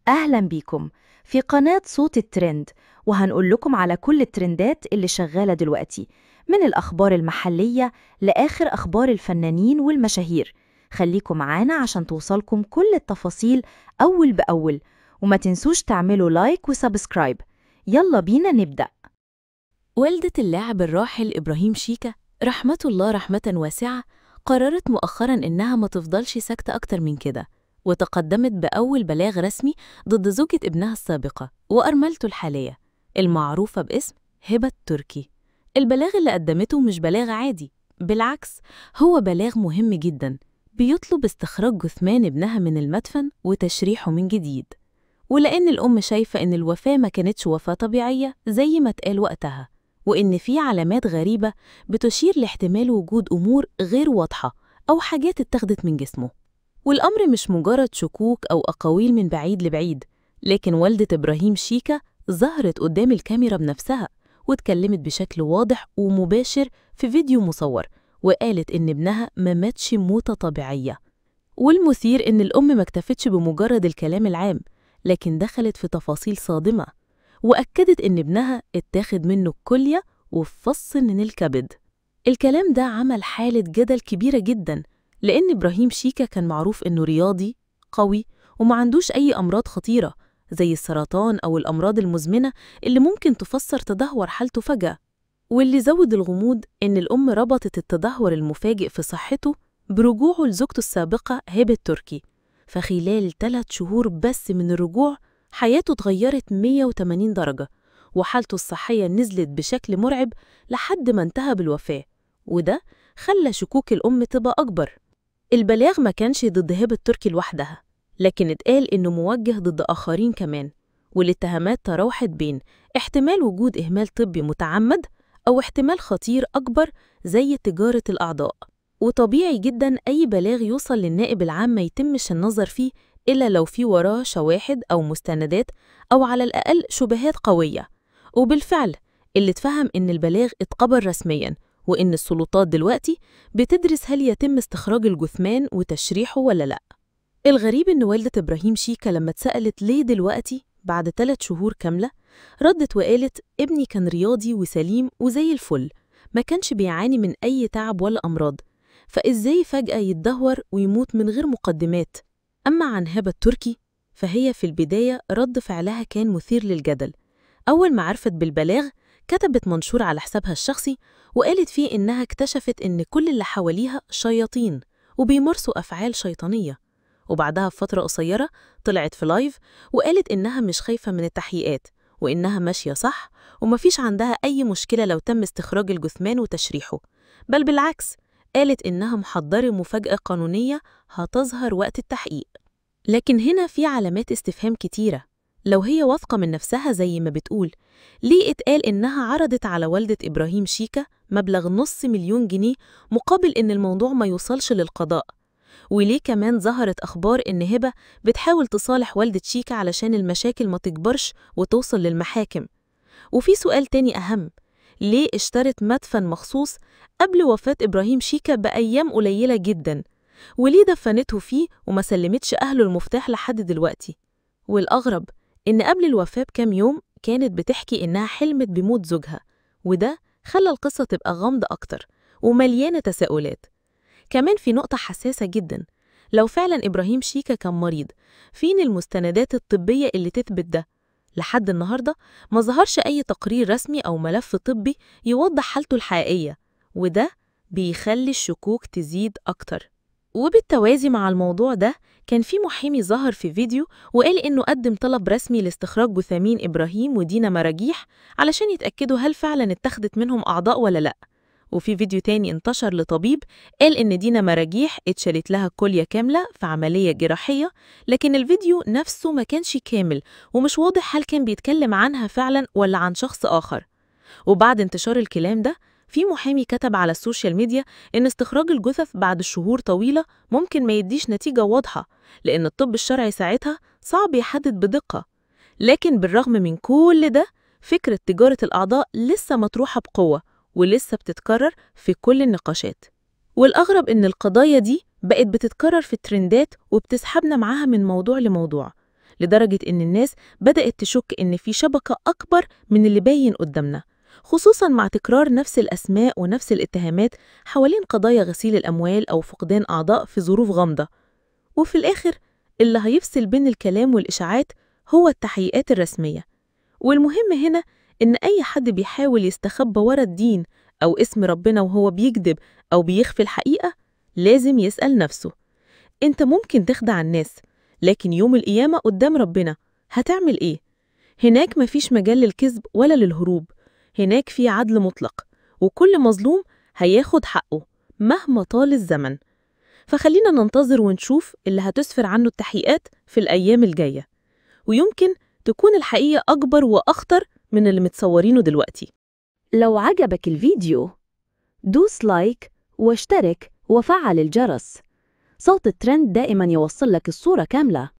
أهلا بيكم في قناة صوت الترند، وهنقول لكم على كل الترندات اللي شغالة دلوقتي، من الأخبار المحلية لآخر أخبار الفنانين والمشاهير. خليكم معانا عشان توصلكم كل التفاصيل أول بأول، وما تنسوش تعملوا لايك وسبسكرايب. يلا بينا نبدأ. والدة اللاعب الراحل إبراهيم شيكا رحمة الله رحمة واسعة قررت مؤخراً إنها ما تفضلش ساكتة أكتر من كده، وتقدمت بأول بلاغ رسمي ضد زوجة ابنها السابقة وأرملته الحالية المعروفة باسم هبة تركي. البلاغ اللي قدمته مش بلاغ عادي، بالعكس هو بلاغ مهم جداً، بيطلب استخراج جثمان ابنها من المدفن وتشريحه من جديد. ولأن الأم شايفة إن الوفاة ما كانتش وفاة طبيعية زي ما اتقال وقتها، وإن في علامات غريبة بتشير لاحتمال وجود أمور غير واضحة أو حاجات اتاخدت من جسمه. والأمر مش مجرد شكوك أو أقاويل من بعيد لبعيد، لكن والدة إبراهيم شيكا ظهرت قدام الكاميرا بنفسها واتكلمت بشكل واضح ومباشر في فيديو مصور، وقالت إن ابنها ما ماتش موتة طبيعية. والمثير إن الأم ما اكتفتش بمجرد الكلام العام، لكن دخلت في تفاصيل صادمة، وأكدت إن ابنها اتاخد منه الكلية وفص من الكبد. الكلام ده عمل حالة جدل كبيرة جدا، لأن إبراهيم شيكا كان معروف إنه رياضي قوي وما عندوش أي أمراض خطيرة زي السرطان أو الأمراض المزمنة اللي ممكن تفسر تدهور حالته فجأة. واللي زود الغموض إن الأم ربطت التدهور المفاجئ في صحته برجوعه لزوجته السابقة هبة تركي، فخلال 3 شهور بس من الرجوع حياته اتغيرت 180 درجة، وحالته الصحية نزلت بشكل مرعب لحد ما انتهى بالوفاة، وده خلى شكوك الأم تبقى أكبر. البلاغ ما كانش ضد هبة تركي لوحدها، لكن اتقال إنه موجه ضد آخرين كمان، والاتهامات تراوحت بين احتمال وجود إهمال طبي متعمد أو احتمال خطير أكبر زي تجارة الأعضاء. وطبيعي جدا أي بلاغ يوصل للنائب العام ما يتمش النظر فيه إلا لو في وراه شواهد أو مستندات أو على الأقل شبهات قوية. وبالفعل اللي اتفهم إن البلاغ اتقبل رسميا، وإن السلطات دلوقتي بتدرس هل يتم استخراج الجثمان وتشريحه ولا لأ. الغريب إن والدة إبراهيم شيكا لما اتسألت ليه دلوقتي بعد 3 شهور كاملة، ردت وقالت ابني كان رياضي وسليم وزي الفل، ما كانش بيعاني من أي تعب ولا أمراض، فإزاي فجأة يتدهور ويموت من غير مقدمات؟ أما عن هبة تركي فهي في البداية رد فعلها كان مثير للجدل. أول ما عرفت بالبلاغ كتبت منشور على حسابها الشخصي وقالت فيه إنها اكتشفت إن كل اللي حواليها شياطين وبيمارسوا أفعال شيطانية. وبعدها بفترة قصيرة طلعت في لايف وقالت إنها مش خايفة من التحقيقات، وإنها ماشية صح ومفيش عندها أي مشكلة لو تم استخراج الجثمان وتشريحه، بل بالعكس قالت إنها محضرة مفاجأة قانونية هتظهر وقت التحقيق. لكن هنا في علامات استفهام كتيرة. لو هي واثقة من نفسها زي ما بتقول، ليه اتقال إنها عرضت على والدة إبراهيم شيكا مبلغ $500,000 مقابل إن الموضوع ما يوصلش للقضاء؟ وليه كمان ظهرت أخبار إن هبة بتحاول تصالح والدة شيكا علشان المشاكل ما تكبرش وتوصل للمحاكم؟ وفي سؤال تاني أهم، ليه اشترت مدفن مخصوص قبل وفاة إبراهيم شيكا بأيام قليلة جدا؟ وليه دفنته فيه وما سلمتش أهله المفتاح لحد دلوقتي؟ والأغرب إن قبل الوفاة بكام يوم كانت بتحكي إنها حلمت بموت زوجها، وده خلى القصة تبقى غامضة أكتر ومليانة تساؤلات. كمان في نقطة حساسة جدا، لو فعلا إبراهيم شيكا كان مريض، فين المستندات الطبية اللي تثبت ده؟ لحد النهاردة ما ظهرش أي تقرير رسمي أو ملف طبي يوضح حالته الحقيقية، وده بيخلي الشكوك تزيد أكتر. وبالتوازي مع الموضوع ده كان في محامي ظهر في فيديو وقال إنه قدم طلب رسمي لاستخراج جثامين إبراهيم ودينا مراجيح علشان يتأكدوا هل فعلا اتخذت منهم أعضاء ولا لأ. وفي فيديو تاني انتشر لطبيب قال إن دينا مراجيح اتشالت لها كلية كاملة في عملية جراحية، لكن الفيديو نفسه ما كانش كامل ومش واضح هل كان بيتكلم عنها فعلا ولا عن شخص آخر. وبعد انتشار الكلام ده في محامي كتب على السوشيال ميديا إن استخراج الجثث بعد شهور طويلة ممكن ما يديش نتيجة واضحة، لأن الطب الشرعي ساعتها صعب يحدد بدقة. لكن بالرغم من كل ده فكرة تجارة الأعضاء لسه مطروحة بقوة ولسه بتتكرر في كل النقاشات. والأغرب إن القضايا دي بقت بتتكرر في الترندات وبتسحبنا معاها من موضوع لموضوع، لدرجة إن الناس بدأت تشك إن في شبكة أكبر من اللي باين قدامنا، خصوصاً مع تكرار نفس الأسماء ونفس الاتهامات حوالين قضايا غسيل الأموال أو فقدان أعضاء في ظروف غامضة. وفي الآخر اللي هيفصل بين الكلام والإشاعات هو التحقيقات الرسمية. والمهم هنا إن أي حد بيحاول يستخبى ورا الدين أو اسم ربنا وهو بيكذب أو بيخفي الحقيقة لازم يسأل نفسه: أنت ممكن تخدع الناس، لكن يوم القيامة قدام ربنا هتعمل إيه؟ هناك مفيش مجال للكذب ولا للهروب، هناك في عدل مطلق، وكل مظلوم هياخد حقه مهما طال الزمن. فخلينا ننتظر ونشوف اللي هتسفر عنه التحقيقات في الأيام الجاية، ويمكن تكون الحقيقة أكبر وأخطر من اللي متصورينه دلوقتي. لو عجبك الفيديو دوس لايك واشترك وفعل الجرس. صوت الترند دائما يوصل لك الصورة كاملة.